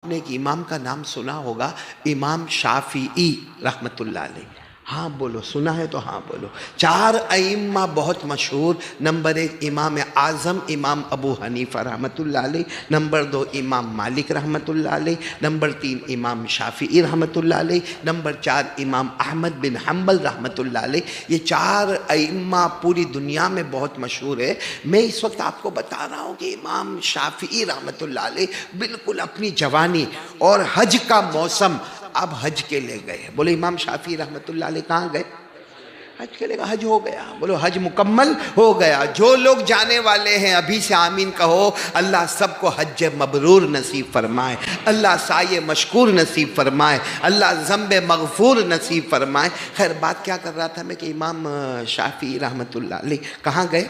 نے ایک امام کا نام سنا ہوگا، امام شافعی رحمۃ اللہ علیہ۔ ہاں بولو، سنا ہے تو ہاں بولو۔ چار ائمہ بہت مشہور، نمبر ایک امام اعظم امام ابو حنیفہ رحمۃ اللہ علیہ، نمبر دو امام مالک رحمۃ اللہ علیہ، نمبر تین امام شافعی رحمۃ اللہ علیہ، نمبر چار امام احمد بن حنبل رحمۃ اللہ علیہ۔ یہ چار ائمہ پوری دنیا میں بہت مشہور ہے۔ میں اس وقت آپ کو بتا رہا ہوں کہ امام شافعی رحمۃ اللہ علیہ بالکل اپنی جوانی اور حج کا موسم اب حج کے لے گئے۔ بولے امام شافعی رحمۃ اللہ علیہ کہاں گئے؟ حج کے لے گئے، حج ہو گیا۔ بولو حج مکمل ہو گیا۔ جو لوگ جانے والے ہیں ابھی سے آمین کہو۔ اللہ سب کو حج مبرور نصیب فرمائے، اللہ سعی مشکور نصیب فرمائے، اللہ ذنب مغفور نصیب فرمائے۔ خیر بات کیا کر رہا تھا میں کہ امام شافعی رحمۃ اللہ علیہ کہاں گئے؟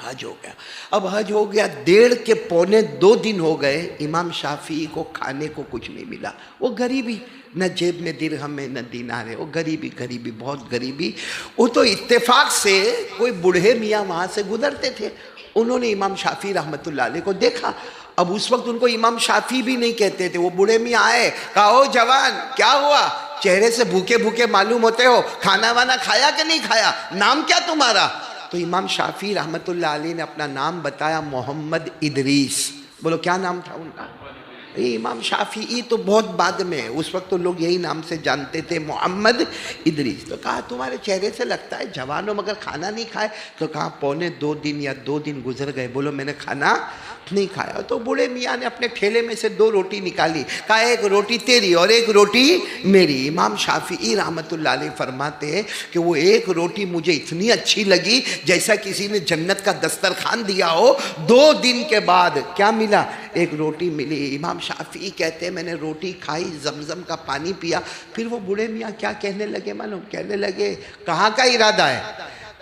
حج ہو گیا۔ اب حج ہو گیا، 1.5 دن ہو گئے، امام شافعی کو کھانے کو کچھ نہیں ملا۔ وہ غریبی، نہ جیب میں درہم ہے نہ دینار ہے، وہ غریبی بہت غریبی۔ وہ تو اتفاق سے کوئی بوڑھے میاں وہاں سے گزرتے تھے، انہوں نے امام شافعی رحمۃ اللہ علیہ کو دیکھا۔ اب اس وقت ان کو امام شافعی بھی نہیں کہتے تھے، وہ بوڑھے میاں آئے، کہا او جوان کیا ہوا؟ چہرے سے بھوکے معلوم ہوتے ہو، کھانا وانا کھایا کہ نہیں کھایا؟ نام کیا تمہارا؟ تو امام شافعی رحمۃ اللہ علیہ نے اپنا نام بتایا، محمد ادریس۔ بولو کیا نام تھا ان کا؟ امام شافعی تو بہت بعد میں، اس وقت تو لوگ یہی نام سے جانتے تھے، محمد ادریس۔ تو کہا تمہارے چہرے سے لگتا ہے جوان ہو مگر کھانا نہیں کھائے؟ تو کہا 2.25 دن یا 2 دن گزر گئے، بولو میں نے کھانا نہیں کھایا۔ تو بوڑھے میاں نے اپنے ٹھیلے میں سے 2 روٹی نکالی، کہا ایک روٹی تیری اور ایک روٹی میری۔ امام شافعی رحمۃ اللہ علیہ فرماتے ہیں کہ وہ ایک روٹی مجھے اتنی اچھی لگی جیسا کسی نے جنت کا دسترخوان دیا ہو۔ 2 دن کے بعد کیا ملا؟ ایک روٹی ملی۔ امام شافعی کہتے ہیں میں نے روٹی کھائی، زمزم کا پانی پیا، پھر وہ بوڑھے میاں کیا کہنے لگے معلوم؟ کہنے لگے کہاں کا ارادہ ہے؟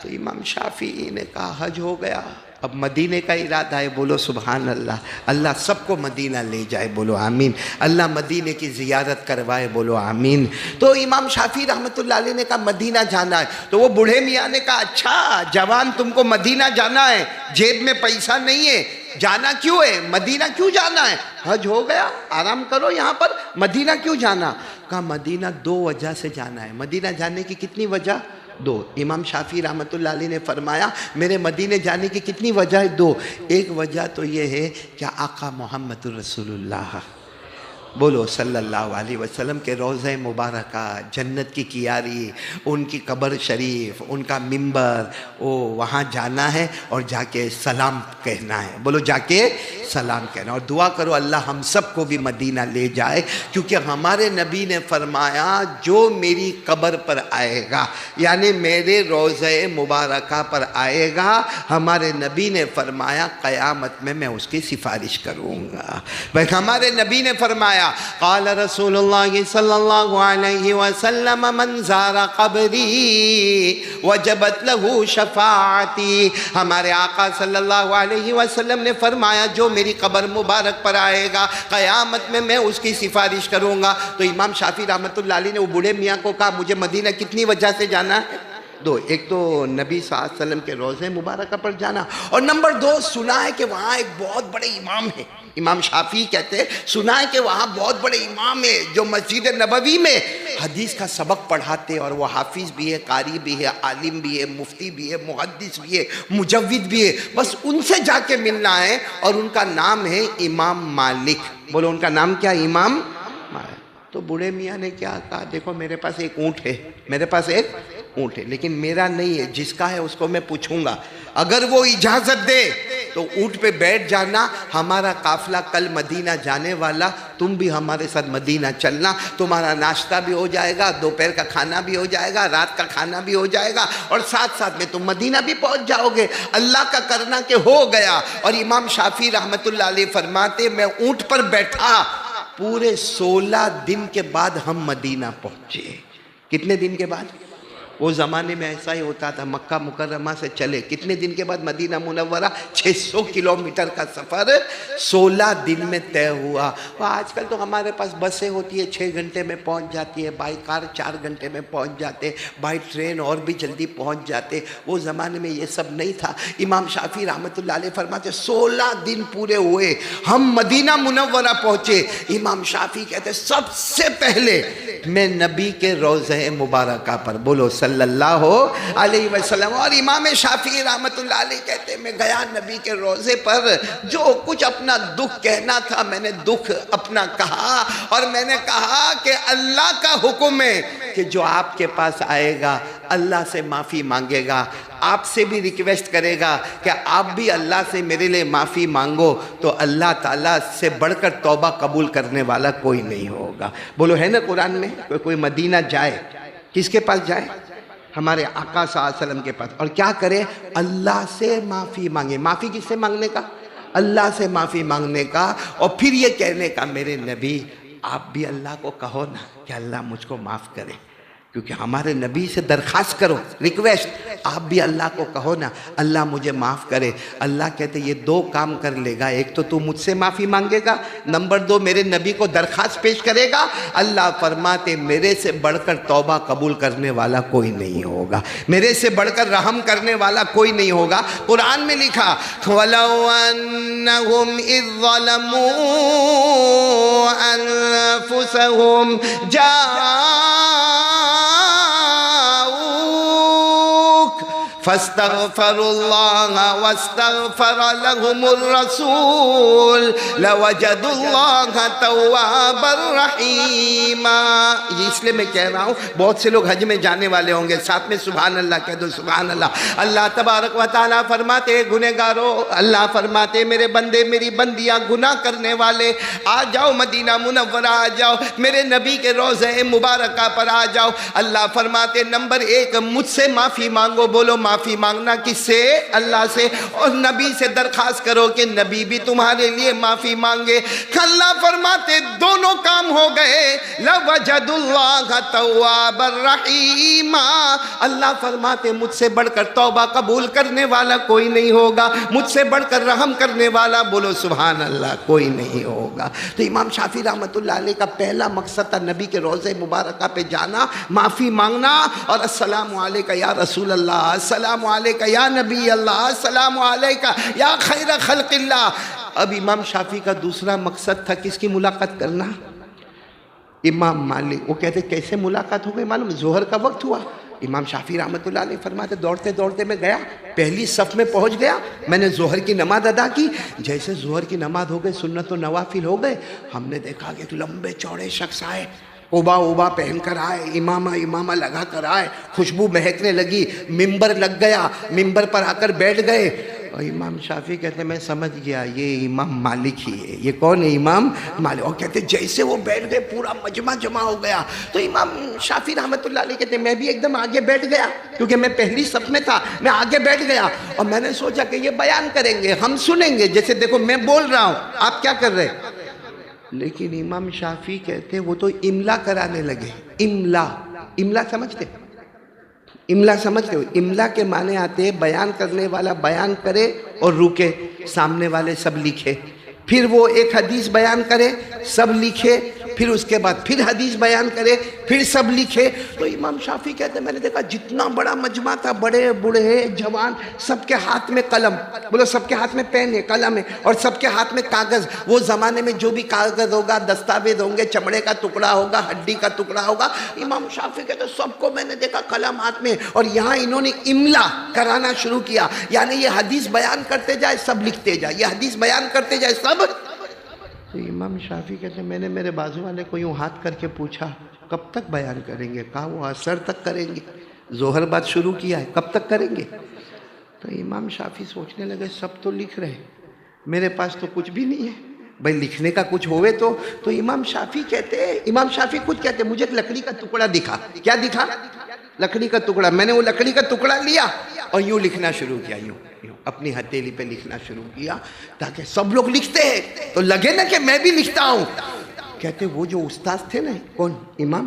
تو امام شافعی نے کہا حج ہو گیا، اب مدینے کا ارادہ ہے۔ بولو سبحان اللہ، اللہ سب کو مدینہ لے جائے، بولو آمین، اللہ مدینے کی زیارت کروائے، بولو آمین۔ تو امام شافعی رحمۃ اللہ علیہ نے کہا مدینہ جانا ہے۔ تو وہ بوڑھے میاں نے کہا اچھا جوان تم کو مدینہ جانا ہے، جیب میں پیسہ نہیں ہے، جانا کیوں ہے؟ مدینہ کیوں جانا ہے؟ حج ہو گیا، آرام کرو یہاں پر، مدینہ کیوں جانا؟ کہا مدینہ 2 وجہ سے جانا ہے۔ مدینہ جانے کی کتنی وجہ؟ 2۔ امام شافعی رحمۃ اللہ علیہ نے فرمایا میرے مدینے جانے کی کتنی وجہ ہے؟ 2۔ ایک وجہ تو یہ ہے کہ آقا محمد رسول اللہ بولو صلی اللہ علیہ وسلم کے روضہ مبارکہ، جنت کی کیاری، ان کی قبر شریف، ان کا منبر، وہاں جانا ہے اور جا کے سلام کہنا ہے۔ بولو جا کے سلام کہنا، اور دعا کرو اللہ ہم سب کو بھی مدینہ لے جائے، کیونکہ ہمارے نبی نے فرمایا جو میری قبر پر آئے گا، یعنی میرے روضہ مبارکہ پر آئے گا، ہمارے نبی نے فرمایا قیامت میں اس کی سفارش کروں گا۔ بھائی ہمارے نبی نے فرمایا قال رسول اللہ صلی اللہ علیہ وسلم من زار قبری وجبت له شفاعتی۔ ہمارے آقا صلی اللہ علیہ وسلم نے فرمایا جو میری قبر مبارک پر آئے گا قیامت میں اس کی سفارش کروں گا۔ تو امام شافعی رحمۃ اللہ علیہ نے وہ بوڑھے میاں کو کہا مجھے مدینہ کتنی وجہ سے جانا ہے؟ 2۔ ایک تو نبی صلی اللہ علیہ وسلم کے روضہ مبارکہ پر جانا، اور نمبر 2 سنا ہے کہ وہاں ایک بہت بڑے امام ہیں۔ امام شافعی کہتے ہیں سنا ہے کہ وہاں بہت بڑے امام ہیں جو مسجد نبوی میں حدیث کا سبق پڑھاتے، اور وہ حافظ بھی ہے، قاری بھی ہے، عالم بھی ہے، مفتی بھی ہے، محدث بھی ہے، مجود بھی ہے۔ بس ان سے جا کے ملنا ہے، اور ان کا نام ہے امام مالک۔ بولو ان کا نام کیا؟ امام مالک۔ تو بوڑھے میاں نے کیا کہا دیکھو میرے پاس ایک اونٹ ہے، میرے پاس ایک اونٹ ہے، لیکن میرا نہیں ہے، جس کا ہے اس کو میں پوچھوں گا، اگر وہ اجازت دے تو اونٹ پہ بیٹھ جانا، ہمارا قافلہ کل مدینہ جانے والا، تم بھی ہمارے ساتھ مدینہ چلنا، تمہارا ناشتہ بھی ہو جائے گا، دوپہر کا کھانا بھی ہو جائے گا، رات کا کھانا بھی ہو جائے گا، اور ساتھ ساتھ میں تم مدینہ بھی پہنچ جاؤ گے۔ اللہ کا کرنا کہ ہو گیا۔ اور امام شافعی رحمۃ اللہ علیہ فرماتے میں اونٹ پر بیٹھا، پورے 16 دن کے بعد ہم مدینہ پہنچے۔ کتنے دن کے بعد؟ وہ زمانے میں ایسا ہی ہوتا تھا، مکہ مکرمہ سے چلے کتنے دن کے بعد مدینہ منورہ 600 کلومیٹر کا سفر 16 دن میں طے ہوا۔ آج کل تو ہمارے پاس بسیں ہوتی ہے 6 گھنٹے میں پہنچ جاتی ہے، بائی کار 4 گھنٹے میں پہنچ جاتے، بائی ٹرین اور بھی جلدی پہنچ جاتے۔ وہ زمانے میں یہ سب نہیں تھا۔ امام شافعی رحمۃ اللہ علیہ فرماتے 16 دن پورے ہوئے، ہم مدینہ منورہ پہنچے۔ امام شافعی کہتے سب سے پہلے میں نبی کے روضہ مبارکہ پر، بولو صلی اللہ علیہ وسلم۔ اور امام شافعی رحمۃ اللہ علیہ کہتے میں گیا نبی کے روضے پر، جو کچھ اپنا دکھ کہنا تھا میں نے دکھ اپنا کہا، اور میں نے کہا کہ اللہ کا حکم ہے کہ جو آپ کے پاس آئے گا اللہ سے معافی مانگے گا، آپ سے بھی ریکویسٹ کرے گا کہ آپ بھی اللہ سے میرے لئے معافی مانگو، تو اللہ تعالیٰ سے بڑھ کر توبہ قبول کرنے والا کوئی نہیں ہوگا۔ بولو ہے نا قرآن میں، کوئی مدینہ جائے کس کے پاس جائے؟ ہمارے آقا صلی اللہ علیہ وسلم کے پاس، اور کیا کرے؟ اللہ سے معافی مانگے۔ معافی کس سے مانگنے کا؟ اللہ سے معافی مانگنے کا، اور پھر یہ کہنے کا میرے نبی آپ بھی اللہ کو کہو نا کہ اللہ مجھ کو معاف کرے، کیونکہ ہمارے نبی سے درخواست کرو، ریکویسٹ، آپ بھی اللہ کو کہو نا اللہ مجھے معاف کرے۔ اللہ کہتے یہ 2 کام کر لے گا، ایک تو مجھ سے معافی مانگے گا، نمبر 2 میرے نبی کو درخواست پیش کرے گا۔ اللہ فرماتے میرے سے بڑھ کر توبہ قبول کرنے والا کوئی نہیں ہوگا، میرے سے بڑھ کر رحم کرنے والا کوئی نہیں ہوگا۔ قرآن میں لکھا وَلَوْ أَنَّهُمْ إِذ ظَلَمُوا أَنفُسَهُمْ فاستغفروا الله واستغفر لهم الرسول لوجدوا الله توابا رحیما۔ یہ اس لیے میں کہہ رہا ہوں، بہت سے لوگ حج میں جانے والے ہوں گے، ساتھ میں سبحان اللہ کہہ دو، سبحان اللہ۔ اللہ تبارک و تعالیٰ فرماتے گنہگارو، اللہ فرماتے میرے بندے میری بندیاں گناہ کرنے والے آ جاؤ مدینہ منورہ، آ جاؤ میرے نبی کے روضہ مبارکہ پر آ جاؤ۔ اللہ فرماتے نمبر 1 مجھ سے معافی مانگو، بولو معافی مانگنا کس سے؟ اللہ سے، اور نبی سے درخواست کرو کہ نبی بھی تمہارے لیے معافی مانگے۔ اللہ فرماتے دونوں کام ہو گئے، لَوَجَدُ اللَّهَ تَوَّابًا رَحِيمًا۔ اللہ فرماتے مجھ سے بڑھ کر توبہ قبول کرنے والا کوئی نہیں ہوگا، مجھ سے بڑھ کر رحم کرنے والا، بولو سبحان اللہ، کوئی نہیں ہوگا۔ تو امام شافعی رحمۃ اللہ علیہ کا پہلا مقصد تھا نبی کے روضہ مبارکہ پہ جانا، معافی مانگنا، اور السلام علیکہ یا رسول اللہ، السلام علیکہ یا نبی اللہ، السلام علیکہ یا خیر خلق اللہ۔ اب امام شافعی کا دوسرا مقصد تھا کس کی ملاقات کرنا؟ امام مالک۔ وہ کہتے کیسے ملاقات ہو گئی معلوم؟ ظہر کا وقت ہوا، امام شافعی رحمۃ اللہ علیہ فرماتے دوڑتے دوڑتے میں گیا، پہلی صف میں پہنچ گیا، میں نے ظہر کی نماز ادا کی۔ جیسے ظہر کی نماز ہو گئی، سنت و نوافل ہو گئے، ہم نے دیکھا کہ ایک لمبے چوڑے شخص آئے، اوبا پہن کر آئے، امامہ لگا کر آئے، خوشبو مہکنے لگی، ممبر لگ گیا، ممبر پر آ کر بیٹھ گئے۔ اور امام شافعی کہتے میں سمجھ گیا یہ امام مالک ہی ہے۔ یہ کون ہے؟ امام مالک۔ اور کہتے جیسے وہ بیٹھ گئے پورا مجمع جمع ہو گیا، تو امام شافعی رحمۃ اللہ علیہ کہتے میں بھی ایک دم آگے بیٹھ گیا، کیونکہ میں پہلی صف میں تھا، میں آگے بیٹھ گیا، اور میں نے سوچا کہ یہ بیان کریں گے، ہم سنیں گے، جیسے دیکھو میں بول رہا ہوں آپ کیا کر رہے ہیں۔ لیکن امام شافعی کہتے وہ تو املا کرانے لگے۔ املا سمجھتے؟ املا سمجھتے ہو؟ املا کے معنی آتے ہیں بیان کرنے والا بیان کرے اور رکے، سامنے والے سب لکھے، پھر وہ ایک حدیث بیان کرے سب لکھے، پھر اس کے بعد پھر حدیث بیان کرے پھر سب لکھے۔ تو امام شافعی کہتے ہیں میں نے دیکھا جتنا بڑا مجمع تھا، بڑے بوڑھے جوان، سب کے ہاتھ میں قلم، بولو سب کے ہاتھ میں پین ہے، قلم ہے، اور سب کے ہاتھ میں کاغذ۔ وہ زمانے میں جو بھی کاغذ ہوگا، دستاویز ہوں گے، چمڑے کا ٹکڑا ہوگا، ہڈی کا ٹکڑا ہوگا۔ امام شافعی کہتے ہیں سب کو میں نے دیکھا قلم ہاتھ میں، اور یہاں انہوں نے املا کرانا شروع کیا، یعنی یہ حدیث بیان کرتے جائے سب لکھتے جائے، یہ حدیث بیان کرتے جائے سب۔ تو امام شافعی کہتے ہیں میں نے میرے بازو والے کو یوں ہاتھ کر کے پوچھا کب تک بیان کریں گے؟ کہا وہ عصر تک کریں گے، ظہر بعد شروع کیا ہے، کب تک کریں گے؟ تو امام شافعی سوچنے لگے سب تو لکھ رہے، میرے پاس تو کچھ بھی نہیں ہے، بھائی لکھنے کا کچھ ہوئے تو امام شافعی خود کہتے مجھے ایک لکڑی کا ٹکڑا دکھا۔ کیا دکھا؟ لکڑی کا ٹکڑا۔ میں نے وہ لکڑی کا ٹکڑا لیا اور یوں لکھنا شروع کیا، یوں اپنی ہتھیلی پہ لکھنا شروع کیا، تاکہ سب لوگ لکھتے ہیں تو لگے نا کہ میں بھی لکھتا ہوں۔ کہتے وہ جو استاذ تھے نا، کون؟ امام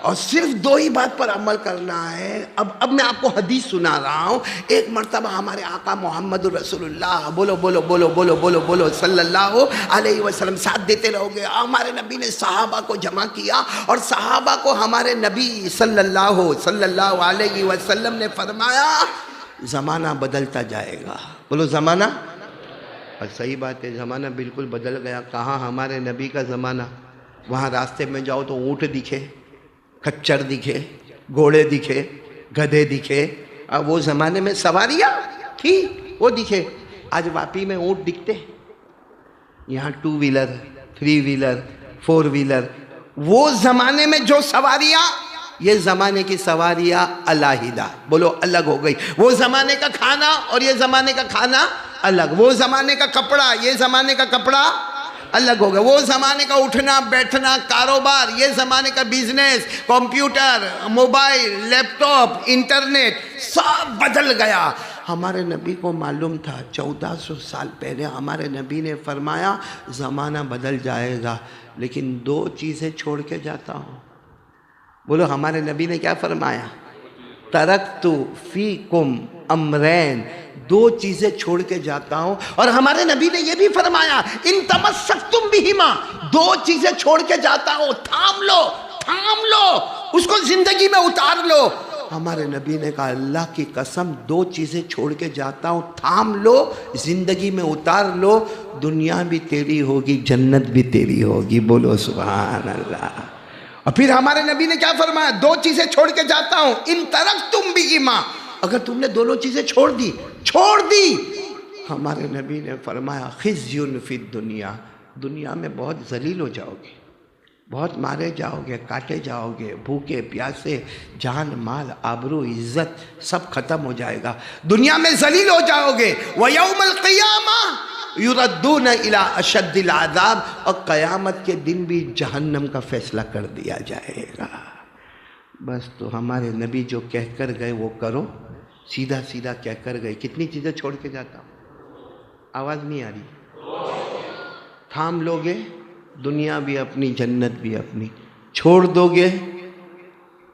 اور صرف دو ہی بات پر عمل کرنا ہے. اب میں آپ کو حدیث سنا رہا ہوں. ایک مرتبہ ہمارے آقا محمد رسول اللہ بولو بولو بولو بولو بولو بولو صلی اللہ علیہ وسلم ساتھ دیتے رہو گے. ہمارے نبی نے صحابہ کو جمع کیا اور صحابہ کو ہمارے نبی صلی اللہ علیہ وسلم نے فرمایا زمانہ بدلتا جائے گا. بولو زمانہ. اور صحیح بات ہے, زمانہ بالکل بدل گیا. کہاں ہمارے نبی کا زمانہ. وہاں راستے میں جاؤ تو اونٹ دکھے, کچر دکھے, گھوڑے دکھے, گدھے دکھے. اور وہ زمانے میں سواریاں تھی وہ دکھے. آج واپی میں اونٹ دکھتے, یہاں 2 ویلر 3 ویلر 4 ویلر. وہ زمانے میں جو سواریاں, یہ زمانے کی سواریاں علیحدہ. بولو الگ ہو گئی. وہ زمانے کا کھانا اور یہ زمانے کا کھانا الگ. وہ زمانے کا کپڑا یہ زمانے کا کپڑا الگ ہو گیا. وہ زمانے کا اٹھنا بیٹھنا کاروبار, یہ زمانے کا بزنس, کمپیوٹر, موبائل, لیپ ٹاپ, انٹرنیٹ سب بدل گیا. ہمارے نبی کو معلوم تھا 1400 سال پہلے ہمارے نبی نے فرمایا زمانہ بدل جائے گا, لیکن 2 چیزیں چھوڑ کے جاتا ہوں. بولو ہمارے نبی نے کیا فرمایا؟ ترکت فیکم امرین, 2 چیزیں چھوڑ کے جاتا ہوں. اور ہمارے نبی نے یہ بھی فرمایا ان تمسکتم بہما, 2 چیزیں چھوڑ کے جاتا ہوں, تھام لو تھام لو, اس کو زندگی میں اتار لو. ہمارے نبی نے کہا اللہ کی قسم 2 چیزیں چھوڑ کے جاتا ہوں, تھام لو, زندگی میں اتار لو, دنیا بھی تیری ہوگی جنت بھی تیری ہوگی. بولو سبحان اللہ. اور پھر ہمارے نبی نے کیا فرمایا؟ 2 چیزیں چھوڑ کے جاتا ہوں ان ترکتم بہما, اگر تم نے دونوں چیزیں چھوڑ دی. ہمارے نبی نے فرمایا خزی فی الدنیا, دنیا میں بہت ذلیل ہو جاؤ گے, بہت مارے جاؤ گے, کاٹے جاؤ گے, بھوکے پیاسے, جان مال آبرو عزت سب ختم ہو جائے گا, دنیا میں ذلیل ہو جاؤ گے. وَيَوْمَ الْقِيَامَةِ یردون الی اشد العذاب, اور قیامت کے دن بھی جہنم کا فیصلہ کر دیا جائے گا. بس تو ہمارے نبی جو کہہ کر گئے وہ کرو, سیدھا سیدھا کہہ کر گئے. کتنی چیزیں چھوڑ کے جاتا ہوں, آواز نہیں آ رہی؟ تھام لوگے دنیا بھی اپنی جنت بھی اپنی, چھوڑ دو گے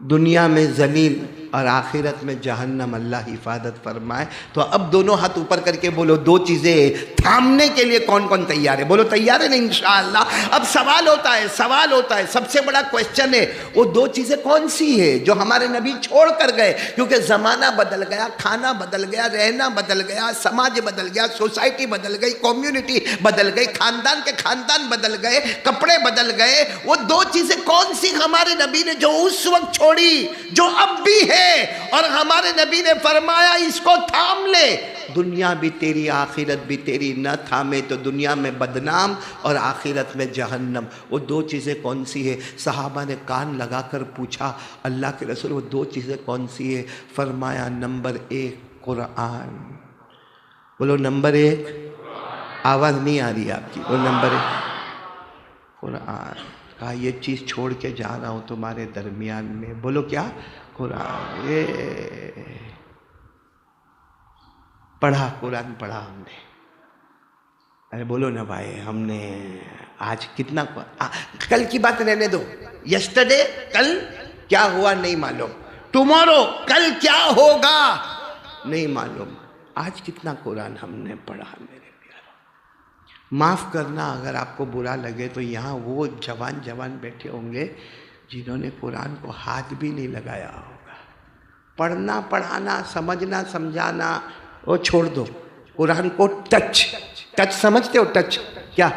دنیا میں ذلیل اور آخرت میں جہنم. اللہ حفاظت فرمائے. تو اب دونوں ہاتھ اوپر کر کے بولو 2 چیزیں تھامنے کے لیے کون کون تیار ہے؟ بولو تیار ہے نا انشاءاللہ. اب سوال ہوتا ہے سب سے بڑا کویسچن ہے وہ 2 چیزیں کون سی ہے جو ہمارے نبی چھوڑ کر گئے؟ کیونکہ زمانہ بدل گیا, کھانا بدل گیا, رہنا بدل گیا, سماج بدل گیا, سوسائٹی بدل گئی, کمیونٹی بدل گئی, خاندان کے خاندان بدل گئے, کپڑے بدل گئے. وہ 2 چیزیں کون سی ہمارے نبی نے جو اس وقت چھوڑی جو اب بھی ہے, اور ہمارے نبی نے فرمایا اس کو تھام لے, دنیا بھی تیری آخرت بھی تیری. نہ تھامے تو دنیا میں بدنام اور آخرت میں جہنم. وہ 2 چیزیں کون سی ہے؟ صحابہ نے کان لگا کر پوچھا اللہ کے رسول وہ 2 چیزیں کون سی ہے؟ فرمایا نمبر 1 قرآن. بولو نمبر 1. آواز نہیں آ رہی آپ کی. بولو نمبر 1 قرآن. کہا یہ چیز چھوڑ کے جا رہا ہوں تمہارے درمیان میں. بولو کیا؟ قرآن. قرآن پڑھا ہم نے. ارے بولو نا بھائی, ہم نے آج کتنا, کل کی بات رہنے دو. یسٹرڈے کل کیا ہوا نہیں معلوم, ٹمورو کل کیا ہوگا نہیں معلوم. آج کتنا قرآن ہم نے پڑھا میرے پیارو. معاف کرنا اگر آپ کو برا لگے تو یہاں وہ جوان بیٹھے ہوں گے جنہوں نے قرآن کو ہاتھ بھی نہیں لگایا ہوگا. پڑھنا پڑھانا سمجھنا سمجھانا وہ چھوڑ دو, قرآن کو ٹچ سمجھتے ہو؟ ٹچ کیا؟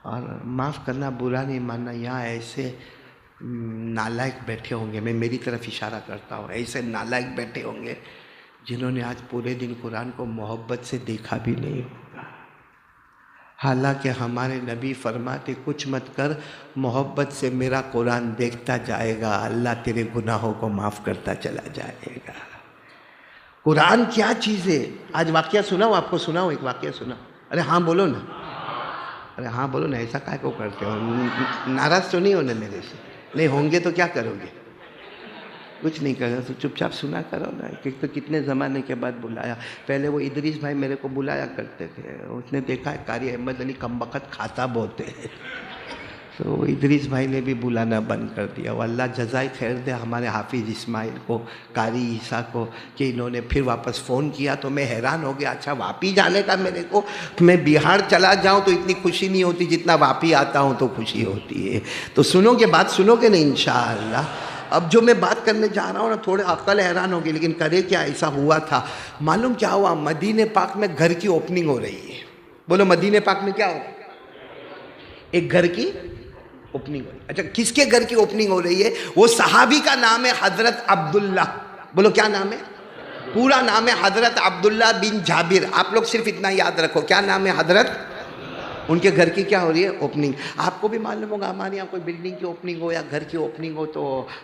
اور معاف کرنا برا نہیں ماننا, یہاں ایسے نالائق بیٹھے ہوں گے, میں میری طرف اشارہ کرتا ہوں, ایسے نالائق بیٹھے ہوں گے جنہوں نے آج پورے دن قرآن کو محبت سے دیکھا بھی نہیں ہوگا. حالانکہ ہمارے نبی فرماتے کچھ مت کر, محبت سے میرا قرآن دیکھتا جائے گا, اللہ تیرے گناہوں کو معاف کرتا چلا جائے گا. قرآن کیا چیز ہے؟ آج واقعہ سناؤ آپ کو, سناؤ ایک واقعہ سناؤ. ارے ہاں بولو نا, ارے ہاں بولو نا, ایسا کائے کو کرتے ہو؟ ناراض تو نہیں ہونا میرے سے؟ نہیں ہوں گے تو کیا کرو گے؟ کچھ نہیں کرو تو چپ چاپ سنا کرو نا. تو کتنے زمانے کے بعد بلایا. پہلے وہ ادریس بھائی میرے کو بلایا کرتے تھے, اس نے دیکھا ہے قاری احمد علی کم بخت کھاتا بہت ہے, تو ادریس بھائی نے بھی بلانا بند کر دیا. وہ اللہ جزائے خیر دے ہمارے حافظ اسماعیل کو, قاری عیسیٰ کو, کہ انہوں نے پھر واپس فون کیا تو میں حیران ہو گیا. اچھا واپی جانے کا میرے کو, میں بہار چلا جاؤں تو اتنی خوشی نہیں ہوتی جتنا واپی آتا ہوں تو خوشی ہوتی ہے. تو سنو گے بات, سنو گے نہیں انشاءاللہ. اب جو میں بات کرنے جا رہا ہوں نا, تھوڑے عقل حیران ہوگی, لیکن کرے کیا, ایسا ہوا تھا. معلوم کیا ہوا, مدینہ پاک میں گھر کی اوپننگ ہو رہی ہے. بولو مدینہ پاک میں کیا ہو رہا ہے؟ ایک گھر کی اوپننگ ہو رہی ہے. اچھا کس کے گھر کی اوپننگ ہو رہی ہے؟ وہ صحابی کا نام ہے حضرت عبداللہ. بولو کیا نام ہے؟ پورا نام ہے حضرت عبداللہ بن جابر. آپ لوگ صرف اتنا یاد رکھو, کیا نام ہے؟ حضرت. ان کے گھر کی کیا ہو رہی ہے؟ اوپننگ. آپ کو بھی معلوم ہوگا, ہمارے یہاں کوئی بلڈنگ کی اوپننگ ہو یا گھر کی اوپننگ ہو تو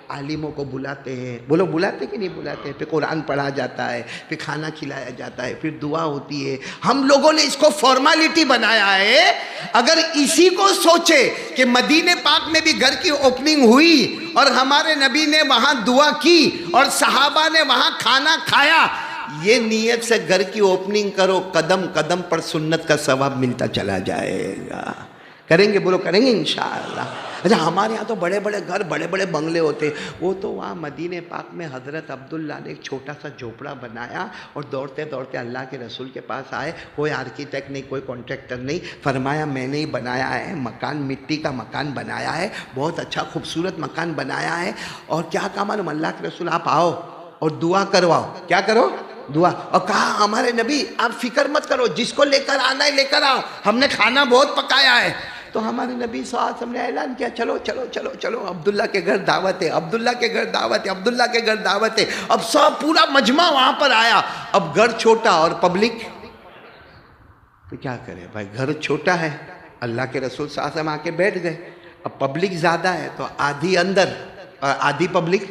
عالموں کو بلاتے ہیں. بولو بلاتے کہ نہیں بلاتے؟ پھر قرآن پڑھا جاتا ہے, پھر کھانا کھلایا جاتا ہے, پھر دعا ہوتی ہے. ہم لوگوں نے اس کو فارمیلٹی بنایا ہے. اگر اسی کو سوچے کہ مدینہ پاک میں بھی گھر کی اوپننگ ہوئی اور ہمارے نبی نے وہاں دعا کی اور صحابہ نے وہاں کھانا کھایا, یہ نیت سے گھر کی اوپننگ کرو, قدم قدم پر سنت کا ثواب ملتا چلا جائے گا. کریں گے؟ بولو کریں گے انشاءاللہ. اچھا ہمارے یہاں تو بڑے بڑے گھر, بڑے بڑے بنگلے ہوتے, وہ تو وہاں مدینہ پاک میں حضرت عبداللہ نے ایک چھوٹا سا جھوپڑا بنایا اور دوڑتے دوڑتے اللہ کے رسول کے پاس آئے. کوئی آرکیٹیکٹ نہیں, کوئی کانٹریکٹر نہیں, فرمایا میں نے ہی بنایا ہے مکان, مٹی کا مکان بنایا ہے, بہت اچھا خوبصورت مکان بنایا ہے. اور کیا کہا معلوم, اللہ کے رسول آپ آؤ اور دعا کرواؤ. کیا کرو؟ دعا. اور کہا ہمارے نبی آپ فکر مت کرو, جس کو لے کر آنا ہے لے کر آؤ, ہم نے کھانا بہت پکایا ہے. تو ہمارے نبی صلی اللہ علیہ وسلم نے اعلان کیا, چلو چلو چلو چلو, عبداللہ کے گھر دعوت ہے, عبداللہ کے گھر دعوت ہے, عبداللہ کے گھر دعوت ہے. اب سب پورا مجمع وہاں پر آیا. اب گھر چھوٹا اور پبلک, تو کیا کرے بھائی, گھر چھوٹا ہے, اللہ کے رسول صلی اللہ علیہ وسلم آ کے بیٹھ گئے. اب پبلک زیادہ ہے تو آدھی اندر اور آدھی پبلک.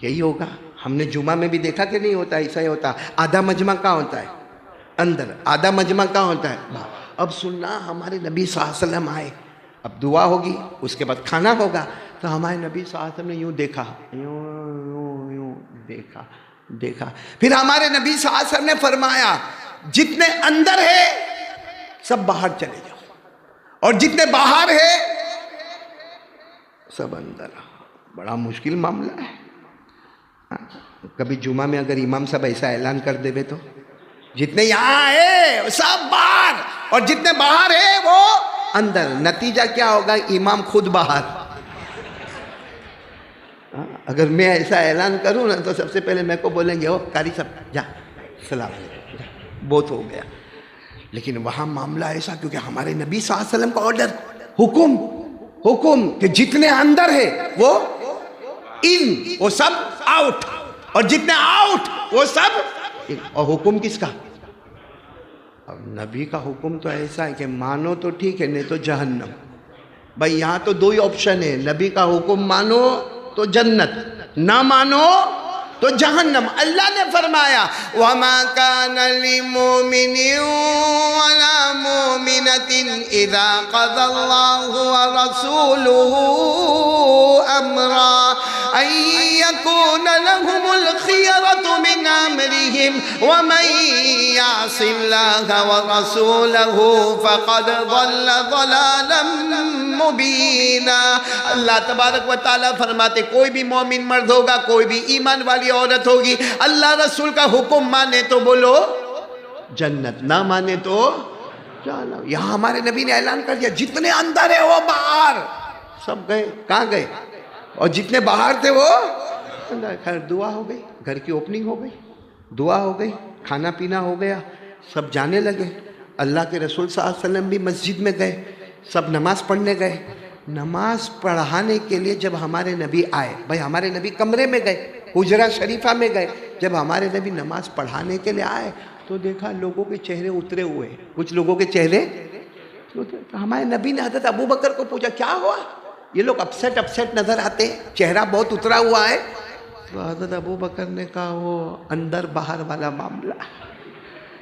یہی ہوگا, ہم نے جمعہ میں بھی دیکھا کہ نہیں ہوتا, ایسا ہی ہوتا. آدھا مجمع کہاں ہوتا ہے؟ اندر. آدھا مجمع کہاں ہوتا ہے؟ اب سننا, ہمارے نبی صلی اللہ علیہ وسلم آئے, اب دعا ہوگی, اس کے بعد کھانا ہوگا. تو ہمارے نبی صلی اللہ علیہ وسلم نے یوں دیکھا, یوں دیکھا دیکھا. پھر ہمارے نبی صلی اللہ علیہ وسلم نے فرمایا جتنے اندر ہے سب باہر چلے جاؤ, اور جتنے باہر ہے سب اندر. بڑا مشکل معاملہ ہے. کبھی جمعہ میں اگر امام صاحب ایسا اعلان کر دے تو جتنے یہاں ہے سب باہر اور جتنے باہر ہے وہ اندر, نتیجہ کیا ہوگا؟ امام خود باہر. اگر میں ایسا اعلان کروں نا تو سب سے پہلے میں کو بولیں گے, او قاری صاحب جا, سلام علیکم, بہت ہو گیا. لیکن وہاں معاملہ ایسا, کیونکہ ہمارے نبی صلی اللہ علیہ وسلم کا آرڈر, حکم کہ جتنے اندر ہے وہ ان, وہ سب آؤٹ, اور جتنے آؤٹ وہ سب ان. اور حکم کس کا؟ اب نبی کا حکم تو ایسا ہے کہ مانو تو ٹھیک ہے, نہیں تو جہنم. بھائی یہاں تو دو ہی آپشن ہے, نبی کا حکم مانو تو جنت, نہ مانو تو جہنم. اللہ نے فرمایا وَمَا كَانَ لِمُؤْمِنٍ وَلَا مُؤْمِنَةٍ إِذَا قَضَى اللَّهُ وَرَسُولُهُ أَمْرًا أَن يَكُونَ لَهُمُ الْخِيَرَةُ مِنْ أَمْرِهِمْ وَمَن يَعْصِ اللَّهَ وَرَسُولَهُ فَقَدْ ضَلَّ ضَلَالًا مُبِينًا. اللہ تبارک و تعالیٰ فرماتے کوئی بھی مومن مرد ہوگا, کوئی بھی ایمان والی عورت ہوگی, اللہ رسول کا حکم مانے تو بولو جنت, نہ مانے تو جہنم. یہاں ہمارے نبی نے اعلان کر دیا جتنے اندر ہے وہ باہر, سب گئے. کہاں گئے؟ اور جتنے باہر تھے وہ اندر. خیر دعا ہو گئی, گھر کی اوپننگ ہو گئی, دعا ہو گئی, کھانا پینا ہو گیا, سب جانے لگے. اللہ کے رسول صلی اللہ علیہ وسلم بھی مسجد میں گئے, سب نماز پڑھنے گئے. نماز پڑھانے کے لیے جب ہمارے نبی آئے, بھائی ہمارے نبی کمرے میں گئے, حجرہ شریفہ میں گئے, جب ہمارے نبی نماز پڑھانے کے لیے آئے تو دیکھا لوگوں کے چہرے اترے ہوئے, کچھ لوگوں کے چہرے. ہمارے نبی نے حضرت ابو بکر کو پوچھا کیا ہوا, یہ لوگ اپسیٹ نظر آتے ہیں, چہرہ بہت اترا ہوا ہے. تو حضرت ابو بکر نے کہا وہ اندر باہر والا معاملہ,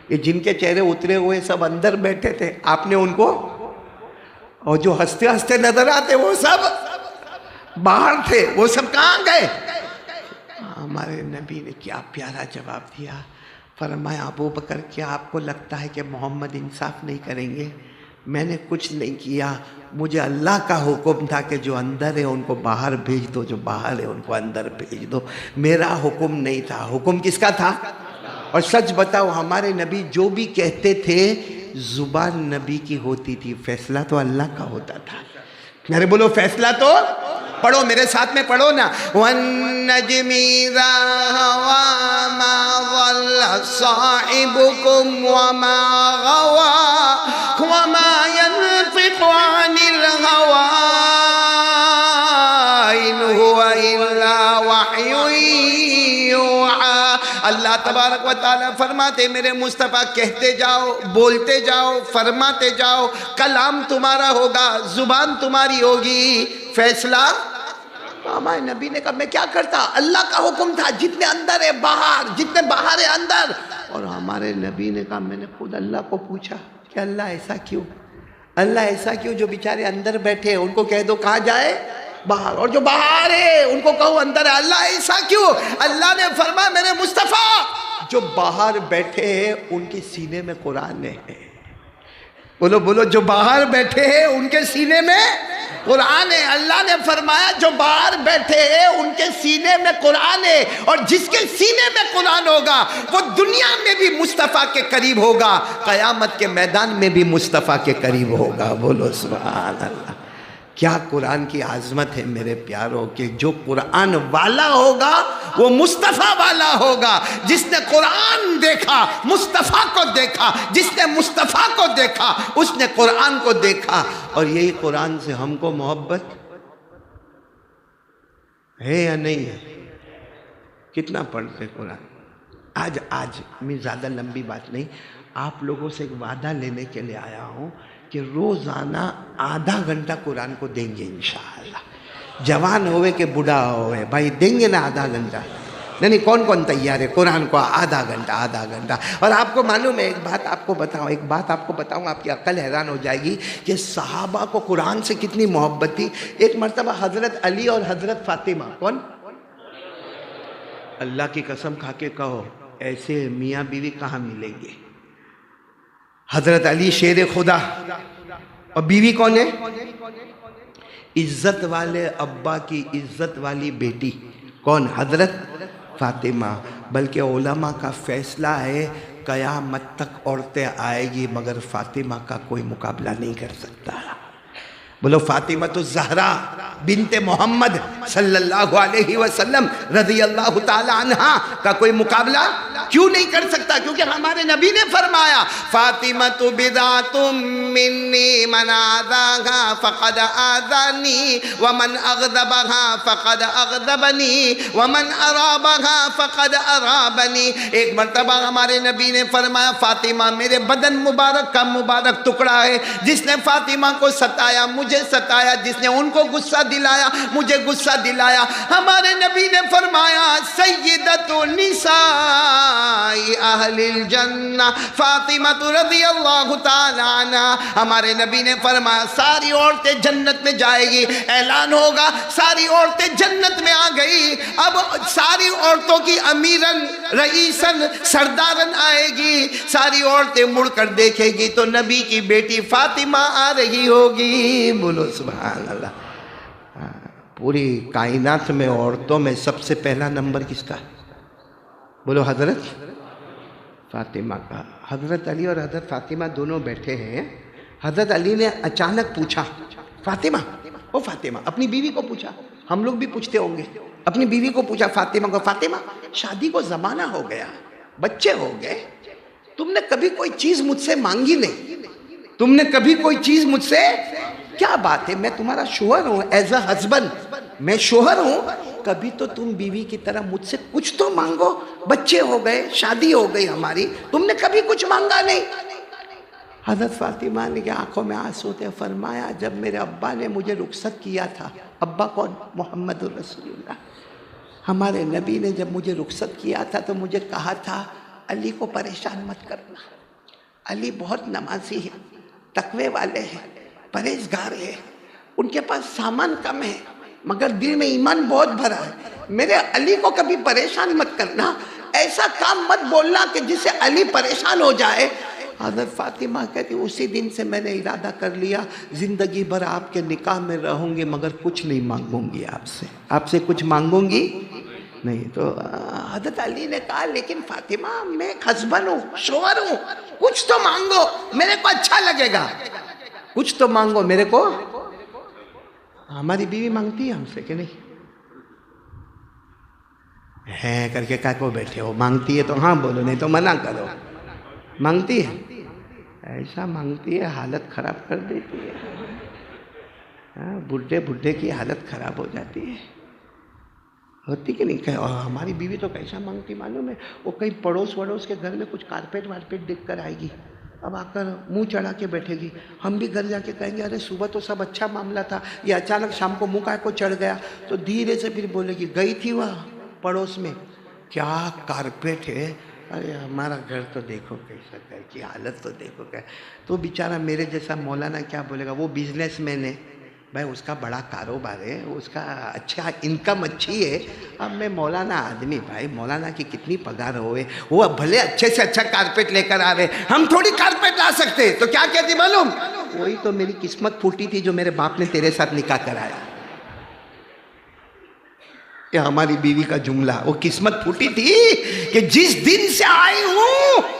یہ جن کے چہرے اترے ہوئے سب اندر بیٹھے تھے, آپ نے ان کو, اور جو ہنستے ہنستے نظر آتے وہ سب باہر تھے, وہ سب کہاں گئے؟ ہمارے نبی نے کیا پیارا جواب دیا, فرمایا ابو بکر کیا آپ کو لگتا ہے کہ محمد انصاف نہیں کریں گے؟ میں نے کچھ نہیں کیا، مجھے اللہ کا حکم تھا کہ جو اندر ہے ان کو باہر بھیج دو، جو باہر ہے ان کو اندر بھیج دو، میرا حکم نہیں تھا۔ حکم کس کا تھا؟ اور سچ بتاؤ ہمارے نبی جو بھی کہتے تھے زبان نبی کی ہوتی تھی، فیصلہ تو اللہ کا ہوتا تھا۔ میرے بولو فیصلہ تو، پڑھو میرے ساتھ میں پڑھو نا، وَالنَّجْمِ إِذَا هَوَىٰ مَا ضَلَّ صَاحِبُكُمْ وَمَا غَوَىٰ وَمَا يَنطِقُ عَنِ الْهَوَىٰ إِنْ هُوَ إِلَّا وَحْيٌ يُوحَىٰ۔ اللہ تبارک و تعالیٰ فرماتے میرے مصطفیٰ کہتے جاؤ، بولتے جاؤ، فرماتے جاؤ، کلام تمہارا ہوگا، زبان تمہاری ہوگی، فیصلہ ہمارے نبی نے کہا میں کیا کرتا، اللہ کا حکم تھا، جتنے اندر ہے باہر، جتنے باہر ہے اندر۔ اور ہمارے نبی نے کہا میں نے خود اللہ کو پوچھا کہ اللہ ایسا کیوں، اللہ ایسا کیوں، جو بیچارے اندر بیٹھے ان کو کہہ دو کہاں جائے، باہر، اور جو باہر ہے ان کو کہو اندر ہے، اللہ ایسا کیوں؟ اللہ نے فرمایا میرے مصطفیٰ جو باہر بیٹھے ہیں ان کے سینے میں قرآن ہے۔ بولو بولو، جو باہر بیٹھے ہیں ان کے سینے میں قرآن ہے۔ اللہ نے فرمایا جو باہر بیٹھے ہیں ان کے سینے میں قرآن ہے، اور جس کے سینے میں قرآن ہوگا وہ دنیا میں بھی مصطفیٰ کے قریب ہوگا، قیامت کے میدان میں بھی مصطفیٰ کے قریب ہوگا۔ بولو سبحان اللہ۔ کیا قرآن کی عظمت ہے میرے پیاروں، کہ جو قرآن والا ہوگا وہ مصطفیٰ والا ہوگا۔ جس نے قرآن دیکھا مصطفیٰ کو دیکھا، جس نے مصطفیٰ کو دیکھا اس نے قرآن کو دیکھا۔ اور یہی قرآن سے ہم کو محبت ہے یا نہیں ہے؟ کتنا پڑھتے قرآن؟ آج میں زیادہ لمبی بات نہیں، آپ لوگوں سے ایک وعدہ لینے کے لیے آیا ہوں کہ روزانہ آدھا گھنٹہ قرآن کو دیں گے انشاءاللہ۔ جوان ہوئے کہ بوڑھا ہوئے بھائی دیں گے نا آدھا گھنٹہ؟ نہیں کون کون تیار ہے قرآن کو آدھا گھنٹہ آدھا گھنٹہ؟ اور آپ کو معلوم ہے ایک بات آپ کو بتاؤں، آپ کی عقل حیران ہو جائے گی کہ صحابہ کو قرآن سے کتنی محبت تھی۔ ایک مرتبہ حضرت علی اور حضرت فاطمہ، کون؟ اللہ کی قسم کھا کے کہو ایسے میاں بیوی کہاں ملیں گے؟ حضرت علی شیر خدا، اور بیوی کون ہے؟ عزت والے ابا کی عزت والی بیٹی، کون؟ حضرت فاطمہ۔ بلکہ علماء کا فیصلہ ہے قیامت تک عورتیں آئے گی مگر فاطمہ کا کوئی مقابلہ نہیں کر سکتا۔ بولو فاطمہ الزہرا بنت محمد صلی اللہ علیہ وسلم رضی اللہ تعالی عنہا کا کوئی مقابلہ کیوں نہیں کر سکتا؟ کیونکہ ہمارے نبی نے فرمایا فاطمۃ بضعۃ منی من آذاها فقد آذانی ومن اغضبها فقد اغضبنی ومن ارابها فقد ارابنی۔ ایک مرتبہ ہمارے نبی نے فرمایا فاطمہ میرے بدن مبارک کا مبارک ٹکڑا ہے، جس نے فاطمہ کو ستایا مجھے ستایا، جس نے ان کو غصہ دلایا مجھے غصہ دلایا۔ ہمارے نبی نے فرمایا سیدۃ النساء اہل الجنہ فاطمہ رضی اللہ تعالی عنہ۔ ہمارے نبی نے فرمایا ساری عورتیں جنت میں جائے گی، اعلان ہوگا ساری عورتیں جنت میں آ گئی۔ اب ساری عورتوں کی امیرن رئیسن سردارن آئے گی، ساری عورتیں مڑ کر دیکھے گی تو نبی کی بیٹی فاطمہ آ رہی ہوگی۔ بولو سبحان اللہ۔ پوری کائنات میں عورتوں میں سب سے پہلا نمبر کس کا؟ بولو حضرت فاطمہ کا۔ حضرت علی اور حضرت فاطمہ دونوں بیٹھے ہیں۔ حضرت علی نے اچانک پوچھا فاطمہ، او فاطمہ، اپنی بیوی کو پوچھا، ہم لوگ بھی پوچھتے ہوں گے، اپنی بیوی کو پوچھا فاطمہ کو، فاطمہ شادی کو زمانہ ہو گیا، بچے ہو گئے، تم نے کبھی کوئی چیز مجھ سے مانگی نہیں، تم نے کبھی کوئی چیز مجھ سے، کیا بات ہے، میں تمہارا شوہر ہوں، ایز اے ہسبینڈ میں شوہر ہوں، کبھی تو تم بیوی کی طرح مجھ سے کچھ تو مانگو، بچے ہو گئے، شادی ہو گئی ہماری، تم نے کبھی کچھ مانگا نہیں۔ حضرت فاطمہ نے کہ آنکھوں میں آنسو تھے، فرمایا جب میرے ابا نے مجھے رخصت کیا تھا، ابا کون؟ محمد رسول اللہ، ہمارے نبی نے جب مجھے رخصت کیا تھا تو مجھے کہا تھا علی کو پریشان مت کرنا، علی بہت نمازی ہے، تقوی والے ہیں، پرہیزگار ہے، ان کے پاس سامان کم ہے مگر دل میں ایمان بہت بھرا ہے، میرے علی کو کبھی پریشان مت کرنا، ایسا کام مت بولنا کہ جس سے علی پریشان ہو جائے۔ حضرت فاطمہ کہتی اسی دن سے میں نے ارادہ کر لیا زندگی بھر آپ کے نکاح میں رہوں گی مگر کچھ نہیں مانگوں گی آپ سے کچھ مانگوں گی نہیں. تو حضرت علی نے کہا لیکن فاطمہ میں ہسبینڈ ہوں، شوہر ہوں، کچھ تو مانگو میرے کو اچھا لگے گا، کچھ تو مانگو میرے کو. ہماری بیوی مانگتی ہے ہم سے کہ نہیں؟ ہے کر کے کا کو بیٹھے ہو، مانگتی ہے تو ہاں بولو نہیں تو منع کرو. مانگتی ہے، ایسا مانگتی ہے حالت خراب کر دیتی ہے. بڈھے کی حالت خراب ہو جاتی ہے، ہوتی کہ نہیں؟ اور ہماری بیوی تو کیسا مانگتی معلوم ہے، وہ کہیں پڑوس وڑوس کے گھر میں کچھ کارپیٹ وارپیٹ دیکھ کر آئے گی، اب آ کر منہ چڑھا کے بیٹھے گی. ہم بھی گھر جا کے کہیں گے ارے صبح تو سب اچھا معاملہ تھا، یہ اچانک شام کو منہ کو چڑھ گیا. تو دھیرے سے پھر بولے گی گئی تھی وہاں پڑوس میں کیا کارپیٹ ہے، ارے ہمارا گھر تو دیکھو کیسا، گھر کی حالت تو دیکھو کیا. تو بیچارہ میرے جیسا مولانا کیا بولے گا، وہ بزنس مین ہے بھائی، اس کا بڑا کاروبار ہے، اس کا اچھا انکم اچھی ہے. اب میں مولانا آدمی بھائی، مولانا کی کتنی پگار ہوئے، وہ بھلے اچھے سے اچھا کارپیٹ لے کر آوے، ہم تھوڑی کارپیٹ لا سکتے. تو کیا کہتی معلوم، وہی تو میری قسمت پھوٹی تھی جو میرے باپ نے تیرے ساتھ نکاح کرایا. یہ ہماری بیوی کا جملہ، وہ قسمت پھوٹی تھی کہ جس دن سے آئی ہوں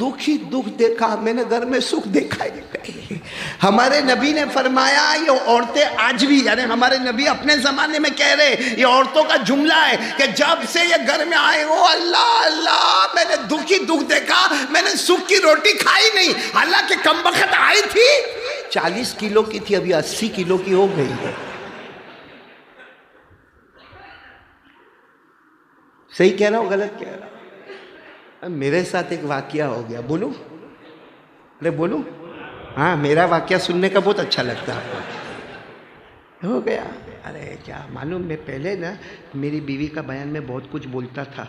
دکھ ہی دکھ دیکھا، میں نے گھر میں سکھ دیکھا ہی نہیں. ہمارے نبی نے فرمایا یہ عورتیں آج بھی، یعنی ہمارے نبی اپنے زمانے میں کہہ رہے، یہ عورتوں کا جملہ ہے کہ جب سے یہ گھر میں آئے ہو اللہ اللہ میں نے دکھ ہی دکھ دیکھا، میں نے سکھ کی روٹی کھائی نہیں. حالانکہ کم وقت آئی تھی 40 کلو کی تھی، ابھی 80 کلو کی ہو گئی ہے. صحیح کہہ رہا ہوں غلط کہہ رہا ہوں؟ میرے ساتھ ایک واقعہ ہو گیا، بولوں؟ ارے بولوں؟ ہاں میرا واقعہ سننے کا بہت اچھا لگتا ہے. ہو گیا، ارے کیا معلوم، میں پہلے نا میری بیوی کا بیان میں بہت کچھ بولتا تھا.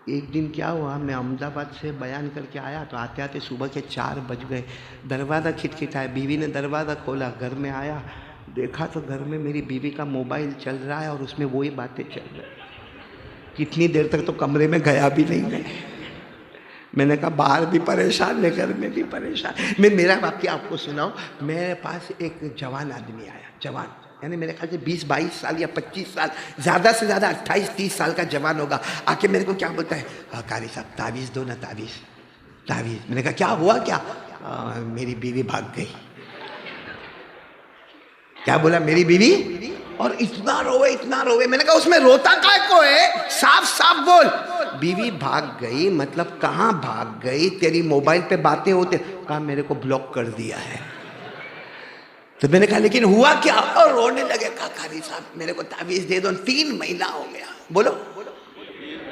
ایک دن کیا ہوا، میں احمد آباد سے بیان کر کے آیا تو آتے آتے صبح کے 4 بج گئے. دروازہ کھٹکھٹایا، بیوی نے دروازہ کھولا، گھر میں آیا، دیکھا تو گھر میں میری بیوی کا موبائل چل رہا ہے اور اس میں وہی باتیں چل رہی. کتنی دیر تک تو کمرے میں گیا بھی نہیں میں نے کہا باہر بھی پریشان میں، گھر میں بھی پریشان. میں میرا واقعہ آپ کو سناؤں. میرے پاس ایک جوان آدمی آیا، جوان یعنی میرے خیال سے 20-22 سال یا 25 سال، زیادہ سے زیادہ 28-30 سال کا جوان ہوگا. آ کے میرے کو کیا بولتا ہے، قاری صاحب تعویذ دو نا، تعویذ. میں نے کہا کیا ہوا کیا؟ میری بیوی بھاگ گئی. کیا بولا؟ میری بیوی. اور اتنا روئے. میں نے کہا اس میں روتا کائے کو ہے، صاف صاف بول. بیوی بھاگ گئی مطلب کہاں بھاگ گئی؟ تیری موبائل پہ باتیں ہوتے. کہا میرے کو بلاک کر دیا ہے. تو میں نے کہا لیکن ہوا کیا؟ اور رونے لگے. کہا قاری صاحب میرے کو تعویذ دے دو، 3 مہینہ ہو گیا. بولو.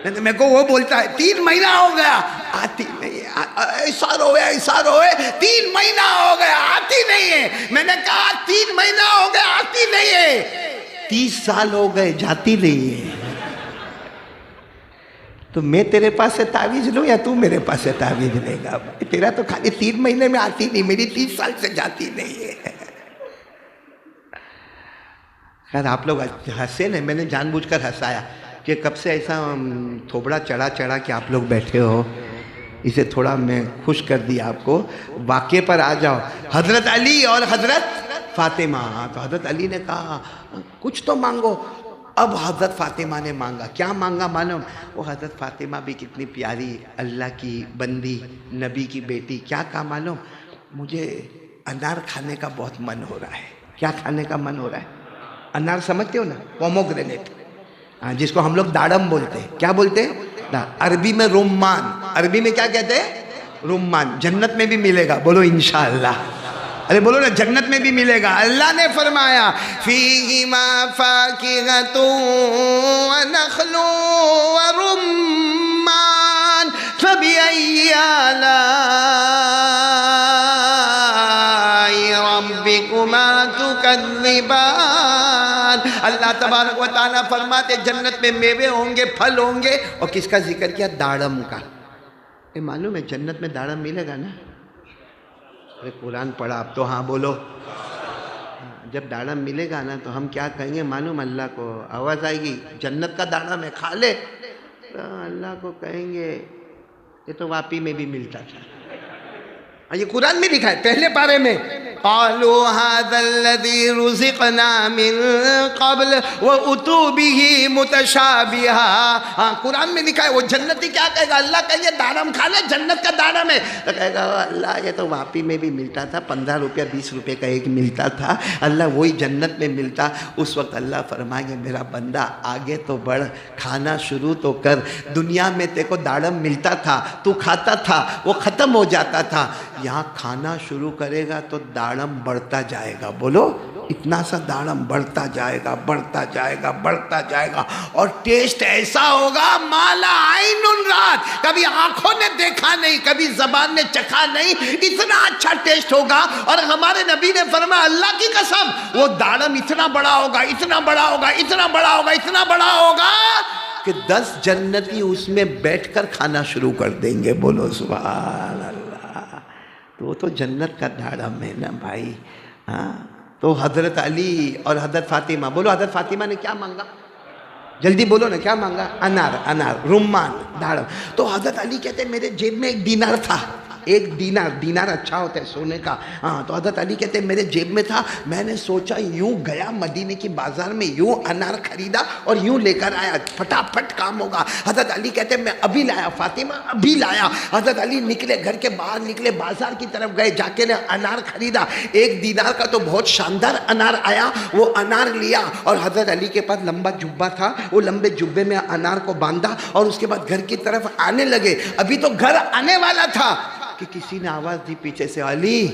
میرے کو وہ بولتا ہے 3 مہینہ ہو گیا، آتی نہیں ہے. ایسا روئے 3 مہینہ ہو گیا آتی نہیں ہے. میں نے کہا 3 مہینہ ہو گیا آتی نہیں ہے، 30 سال ہو گئے جاتی نہیں ہے. تو میں تیرے پاس سے تعویذ لوں یا تو میرے پاس سے تعویذ لے گا؟ تیرا تو خالی 3 مہینے میں آتی نہیں، میری 30 سال سے جاتی نہیں ہے. خیر آپ لوگ ہنسے نا، میں نے جان بوجھ کر ہنسایا کہ کب سے ایسا تھوبڑا چڑھا کہ آپ لوگ بیٹھے ہو، اسے تھوڑا میں خوش کر دیا آپ کو. واقعے پر آ جاؤ. حضرت علی اور حضرت فاطمہ. تو حضرت علی نے کہا کچھ تو مانگو. اب حضرت فاطمہ نے مانگا. کیا مانگا معلوم؟ وہ حضرت فاطمہ بھی کتنی پیاری اللہ کی بندی، نبی کی بیٹی. کیا کہا معلوم؟ مجھے انار کھانے کا بہت من ہو رہا ہے. کیا کھانے کا من ہو رہا ہے؟ انار سمجھتے ہو نا، پوموگرینیٹ، جس کو ہم لوگ داڑم بولتے ہیں. کیا بولتے ہیں؟ عربی میں رمان. عربی میں کیا کہتے ہیں؟ رمان. جنت میں بھی ملے گا، بولو انشاءاللہ. ارے بولو نا، جنت میں بھی ملے گا. اللہ نے فرمایا فیہما فاکہۃ ونخل ورمان فبأی آلاء ربکما تکذبان. اللہ تبارک و تعالیٰ فرماتے جنت میں میوے ہوں گے، پھل ہوں گے. اور کس کا ذکر کیا؟ داڑم کا. معلوم ہے جنت میں داڑم ملے گا نا؟ ارے قرآن پڑھا اب تو ہاں بولو. جب داڑم ملے گا نا تو ہم کیا کہیں گے معلوم؟ اللہ کو آواز آئے گی جنت کا داڑم ہے کھا لے. تو اللہ کو کہیں گے یہ تو واپی میں بھی ملتا تھا. یہ قرآن میں لکھا ہے پہلے پارے میں، قالوا هذا الذي رزقنا من قبل واتوا به متشابها. ہاں قرآن میں لکھا ہے. وہ جنتی کیا کہے گا؟ اللہ کہ یہ دارم کھانا جنت کا دارم ہے. تو کہے گا اللہ یہ تو واپی میں بھی ملتا تھا، 15 روپیہ 20 روپے کا ایک ملتا تھا، اللہ وہی جنت میں ملتا. اس وقت اللہ فرمائیں گے میرا بندہ آگے تو بڑھ، کھانا شروع تو کر. دنیا میں تیرے کو دارم ملتا تھا، تو کھاتا تھا، وہ ختم ہو جاتا تھا. یہاں کھانا شروع کرے گا تو داڑم بڑھتا جائے گا. بولو اتنا سا داڑم بڑھتا جائے گا، بڑھتا جائے گا، بڑھتا جائے گا. اور ٹیسٹ ایسا ہوگا مالا عین رات، کبھی آنکھوں نے دیکھا نہیں، کبھی زبان نے چکھا نہیں، اتنا اچھا ٹیسٹ ہوگا. اور ہمارے نبی نے فرمایا اللہ کی قسم وہ داڑم اتنا بڑا ہوگا، اتنا بڑا ہوگا، اتنا بڑا ہوگا، اتنا بڑا ہوگا کہ 10 جنتی اس میں بیٹھ کر کھانا شروع کر دیں گے. بولو سبحان اللہ. تو وہ تو جنت کا دھاڑم ہے نا بھائی. ہاں تو حضرت علی اور حضرت فاطمہ، بولو حضرت فاطمہ نے کیا مانگا؟ جلدی بولو نا، کیا مانگا؟ انار رمان دھاڑم. تو حضرت علی کہتے ہیں میرے جیب میں ایک دینار تھا. ایک دینار اچھا ہوتا ہے سونے کا. ہاں تو حضرت علی کہتے ہیں میرے جیب میں تھا، میں نے سوچا یوں گیا مدینے کی بازار میں، یوں انار خریدا اور یوں لے کر آیا، پھٹافٹ کام ہوگا. حضرت علی کہتے ہیں میں ابھی لایا فاطمہ، ابھی لایا. حضرت علی نکلے، گھر کے باہر نکلے، بازار کی طرف گئے، جا کے نے انار خریدا. ایک دینار کا تو بہت شاندار انار آیا. وہ انار لیا اور حضرت علی کے پاس لمبا جبہ تھا، وہ لمبے جبے میں انار کو باندھا اور اس کے بعد گھر کی طرف آنے لگے. ابھی تو گھر آنے والا تھا کہ کسی نے آواز دی پیچھے سے، علی.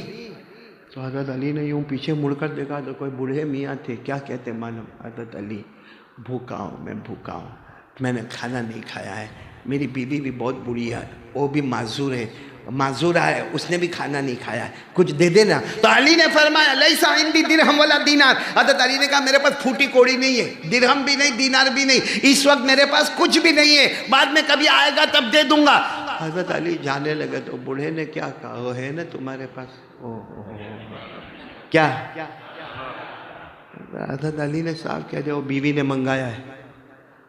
تو حضرت علی نے یوں پیچھے مڑ کر دیکھا تو کوئی بوڑھے میاں تھے. کیا کہتے معلوم؟ حضرت علی بھوکا ہوں، میں بھوکا ہوں، میں نے کھانا نہیں کھایا ہے. میری بیوی بھی بہت بری ہے، وہ بھی معذور ہے، معذورہ ہے، اس نے بھی کھانا نہیں کھایا ہے، کچھ دے دینا. تو علی نے فرمایا لیسا عندی درہم ولا دینار. حضرت علی نے کہا میرے پاس پھوٹی کوڑی نہیں ہے، درہم بھی نہیں، دینار بھی نہیں، اس وقت میرے پاس کچھ بھی نہیں ہے، بعد میں کبھی آئے گا تب دے دوں گا. حضرت علی جانے لگے تو بوڑھے نے کیا کہا؟ وہ ہے نا تمہارے پاس کیا؟ حضرت علی نے صاحب کہہ دیا وہ بیوی نے منگایا ہے.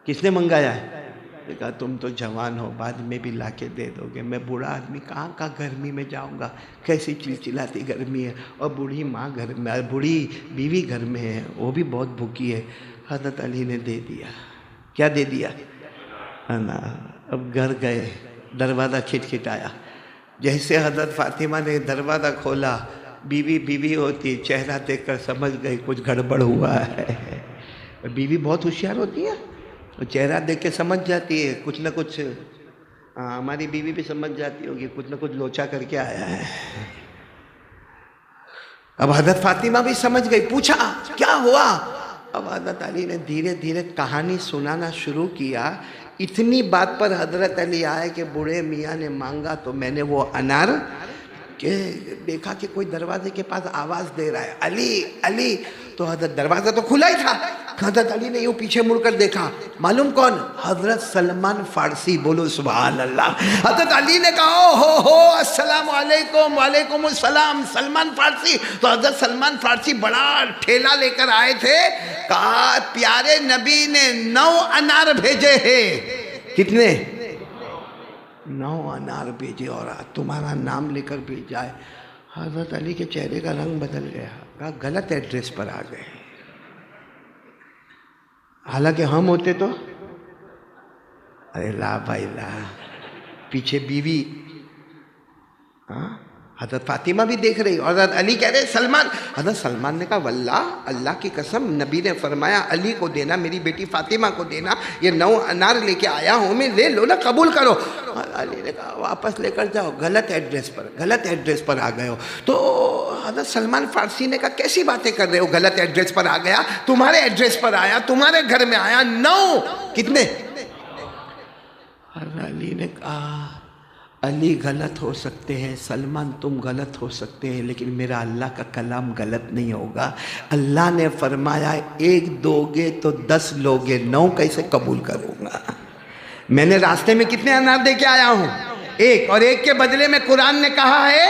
کس نے منگایا ہے؟ کہا تم تو جوان ہو، بعد میں بھی لا کے دے دو گے، میں بوڑھا آدمی کہاں کا گرمی میں جاؤں گا، کیسی چلچلاتی گرمی ہے، اور بوڑھی ماں گھر میں، بوڑھی بیوی گھر میں ہے، وہ بھی بہت بھوکی ہے. حضرت علی نے دے دیا. کیا دے دیا؟ اب گھر گئے، دروازہ کھٹکھٹایا. جیسے حضرت فاطمہ نے دروازہ کھولا، بیوی ہوتی، چہرہ دیکھ کر سمجھ گئی کچھ گڑبڑ ہوا ہے. بیوی بہت ہوشیار ہوتی ہے، چہرہ دیکھ کے سمجھ جاتی ہے کچھ نہ کچھ. ہماری بیوی بھی سمجھ جاتی ہوگی کچھ نہ کچھ لوچا کر کے آیا ہے. اب حضرت فاطمہ بھی سمجھ گئی، پوچھا کیا ہوا؟ اب حضرت علی نے دھیرے دھیرے کہانی سنانا شروع کیا. اتنی بات پر حضرت علی آئے کہ بوڑھے میاں نے مانگا تو میں نے وہ انار کہ دیکھا کہ کوئی دروازے کے پاس آواز دے رہا ہے، علی علی. تو حضرت دروازہ تو کھلا ہی تھا. حضرت علی نے یوں پیچھے مڑ کر دیکھا، معلوم کون؟ حضرت سلمان فارسی. بولو سبحان اللہ. حضرت علی نے کہا او ہو السلام علیکم. وعلیکم السلام. سلمان فارسی. تو حضرت سلمان فارسی بڑا ٹھیلا لے کر آئے تھے. کہا پیارے نبی نے 9 انار بھیجے ہیں. کتنے؟ 9 انار بھیجے اور تمہارا نام لے کر بھیجا ہے. حضرت علی کے چہرے کا رنگ بدل گیا. کہا غلط ایڈریس پر آ گئے. حالانکہ ہم ہوتے تو ارے لا بھائی لا. پیچھے بیوی حضرت فاطمہ بھی دیکھ رہی اور حضرت علی کہہ رہے سلمان. حضرت سلمان نے کہا واللہ اللہ کی قسم نبی نے فرمایا علی کو دینا، میری بیٹی فاطمہ کو دینا، یہ 9 انار لے کے آیا ہوں میں، لے لو نا، قبول کرو. علی نے کہا واپس لے کر جاؤ، غلط ایڈریس پر آ گئے ہو. تو حضرت سلمان فارسی نے کہا کیسی باتیں کر رہے ہو، غلط ایڈریس پر آ گیا، تمہارے ایڈریس پر آیا، تمہارے گھر میں آیا. 9 کتنے؟ حضرت علی نے کہا علی غلط ہو سکتے ہیں، سلمان تم غلط ہو سکتے ہیں، لیکن میرا اللہ کا کلام غلط نہیں ہوگا. اللہ نے فرمایا 1 دو گے تو 10 لوگے، 9 کیسے قبول کروں گا؟ میں نے راستے میں کتنے انار دے کے آیا ہوں؟ 1، اور 1 کے بدلے میں قرآن نے کہا ہے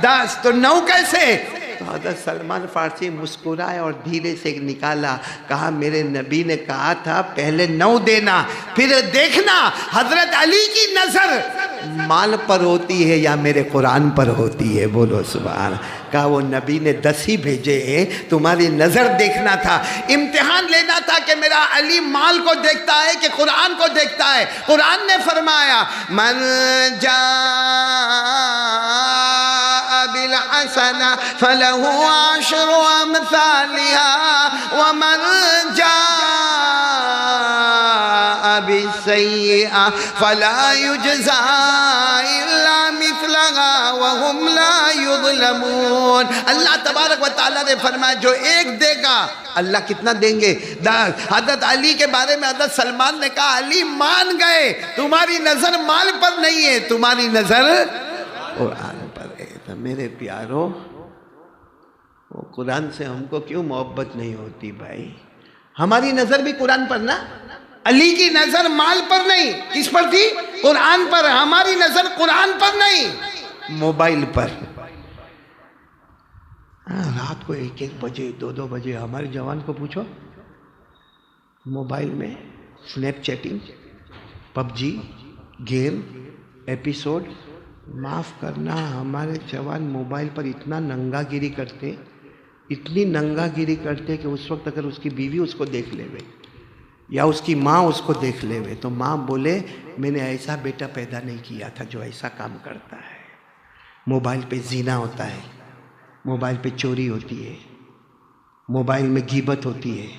10، تو 9 کیسے؟ تو حضرت سلمان فارسی مسکرائے اور دھیرے سے نکالا. کہا میرے نبی نے کہا تھا پہلے 9 دینا پھر دیکھنا. حضرت علی کی نظر مال پر ہوتی ہے یا میرے قرآن پر ہوتی ہے؟ بولو سبحان۔ کہا وہ نبی نے 10 ہی بھیجے ہیں، تمہاری نظر دیکھنا تھا، امتحان لینا تھا کہ میرا علی مال کو دیکھتا ہے کہ قرآن کو دیکھتا ہے۔ قرآن نے فرمایا من جاء بالحسنہ فلہ عشر امثالها ومن جاء بالسیئہ فلا یجزا الا مثلها وهم لا یظلمون۔ اللہ تبارک و تعالیٰ نے فرمایا جو ایک دے گا اللہ کتنا دیں گے؟ حضرت علی کے بارے میں حضرت سلمان نے کہا علی مان گئے، تمہاری نظر مال پر نہیں ہے، تمہاری نظر قرآن پر ہے۔ تو میرے پیاروں، وہ قرآن سے ہم کو کیوں محبت نہیں ہوتی بھائی؟ ہماری نظر بھی قرآن پر نا، علی کی نظر مال پر نہیں، کس پر تھی؟ قرآن پر۔ ہماری نظر قرآن پر نہیں، موبائل پر۔ رات کو 1 بجے 2 بجے ہمارے جوان کو پوچھو، موبائل میں سنیپ چیٹنگ، پب جی، گیم، ایپیسوڈ۔ معاف کرنا، ہمارے جوان موبائل پر اتنا ننگا گیری کرتے، اتنی ننگا گیری کرتے کہ اس وقت اگر اس کی بیوی اس کو دیکھ لے وے یا اس کی ماں اس کو دیکھ لے وے تو ماں بولے میں نے ایسا بیٹا پیدا نہیں کیا تھا جو ایسا کام کرتا ہے۔ موبائل پہ زنا ہوتا ہے، موبائل پہ چوری ہوتی ہے، موبائل میں غیبت ہوتی ہے،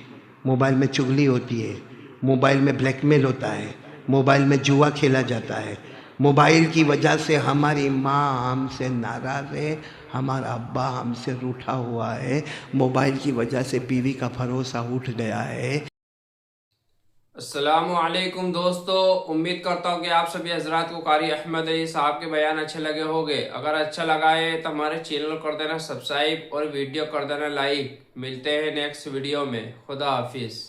موبائل میں چغلی ہوتی ہے، موبائل میں بلیک میل ہوتا ہے، موبائل میں جوا کھیلا جاتا ہے۔ موبائل کی وجہ سے ہماری ماں ہم سے ناراض ہے، ہمارا ابا ہم سے روٹھا ہوا ہے، موبائل کی وجہ سے بیوی کا بھروسہ اٹھ گیا ہے۔ السلام علیکم دوستو، امید کرتا ہوں کہ آپ سبھی حضرات کو قاری احمد علی صاحب کے بیان اچھے لگے ہوں گے۔ اگر اچھا لگا ہے تو ہمارے چینل کر دینا سبسکرائب اور ویڈیو کر دینا لائک۔ ملتے ہیں نیکسٹ ویڈیو میں، خدا حافظ۔